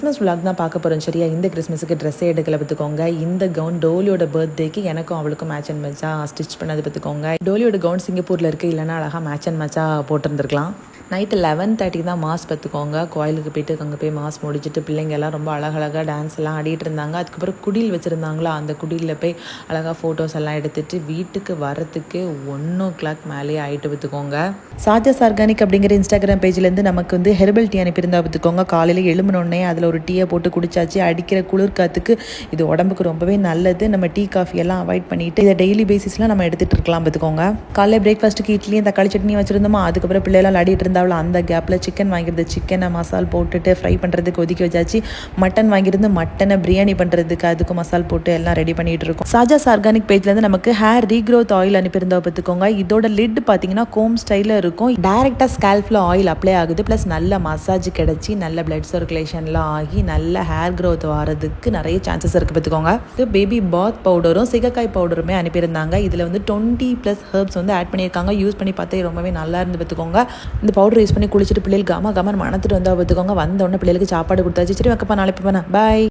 Christmas vlog தான் பார்க்க போகிறோம் சரியா. இந்த கிறிஸ்மஸுக்கு ட்ரெஸ்ஸே எடுக்கல பார்த்துக்கோங்க. இந்த கவுன் டோலியோட பர்த்டேக்கு எனக்கும் அவளுக்கும் மேட்ச் அண்ட் மேட்சாக ஸ்டிச் பண்ணது பார்த்துக்கோங்க. டோலியோட கவுன் சிங்கப்பூரில் இருக்குது, இல்லைனா அழகாக மேட்ச் அண்ட் மேட்சாக போட்டிருந்துருக்கலாம். நைட்டு 11:30 தான் மாஸ் பார்த்துக்கோங்க. கோயிலுக்கு போய்ட்டு அங்கே போய் மாஸ் முடிச்சுட்டு பிள்ளைங்க எல்லாம் ரொம்ப அழகழகாக டான்ஸ் எல்லாம் ஆடிட்டு இருந்தாங்க. அதுக்கப்புறம் குடில் வச்சுருந்தாங்களா, அந்த குடியில் போய் அழகாக ஃபோட்டோஸ் எல்லாம் எடுத்துகிட்டு வீட்டுக்கு வரத்துக்கு 1 o'clock மேலேயே ஆகிட்டு பார்த்துக்கோங்க. சாஜஸ் ஆர்கானிக் அப்படிங்கிற இன்ஸ்டாகிராம் பேஜ்லேருந்து நமக்கு வந்து ஹெர்பல் டீ அனுப்பியிருந்தா பார்த்துக்கோங்க. காலையில் எழும்பினோடனே அதில் ஒரு டீயை போட்டு குடிச்சாச்சு. அடிக்கிற குளிர் காற்றுக்கு இது உடம்புக்கு ரொம்பவே நல்லது. நம்ம டீ காஃபி எல்லாம் அவாய்ட் பண்ணிவிட்டு இதை டெய்லி பேசிஸில் நம்ம எடுத்துகிட்டு இருக்கலாம் பார்த்துக்கோங்க. காலையில் பிரேக்ஃபாஸ்ட்டுக்கு இட்லியும் தக்காளி சட்னி வச்சுருந்தோமா. அதுக்கப்புறம் பிள்ளைலாம் விளையாடிட்டு இருந்தாலும் அந்த கேப்பில் சிக்கன் வாங்கியிருந்த சிக்கனை மசால் போட்டுட்டு ஃப்ரை பண்ணுறதுக்கு ஒதுக்கி வச்சாச்சு. மட்டன் வாங்கியிருந்து மட்டனை பிரியாணி பண்ணுறதுக்கு அதுக்கு மசால் போட்டு எல்லாம் ரெடி பண்ணிகிட்டு இருக்கோம். சாஜாஸ் ஆர்கானிக் பேஜ்லேருந்து நமக்கு ஹேர் ரீக்ரோத் ஆயில் அனுப்பியிருந்தா பார்த்துக்கோங்க. இதோட லிட் பார்த்தீங்கன்னா கோம் ஸ்டைலில் இருக்கும். டைரெக்டாக ஸ்கேல்ஃபில் ஆயில் அப்ளை ஆகுது. ப்ளஸ் நல்ல மசாஜ் கிடச்சி நல்ல பிளட் சர்க்குலேஷன்லாம் ஆகி நல்ல ஹேர் க்ரோத் வரதுக்கு நிறைய சான்சஸ் இருக்குது பார்த்துக்கோங்க. இது பேபி பாத் பவுடரும் சிகக்காய் பவுடருமே அனுப்பியிருந்தாங்க. இதில் வந்து 20+ ஹெர்ப்ஸ் வந்து ஆட் பண்ணியிருக்காங்க. யூஸ் பண்ணி பார்த்தே ரொம்பவே நல்லா இருந்து பார்த்துக்கோங்க. இந்த பவுடர் யூஸ் பண்ணி குளிச்சுட்டு பிள்ளைகள் கம மணத்துட்டு வந்தால் பார்த்துக்கோங்க. வந்தோடனே பிள்ளைகளுக்கு சாப்பாடு கொடுத்தாச்சு. சரி வைக்கப்பா, நாளைக்கு போனா பாய்.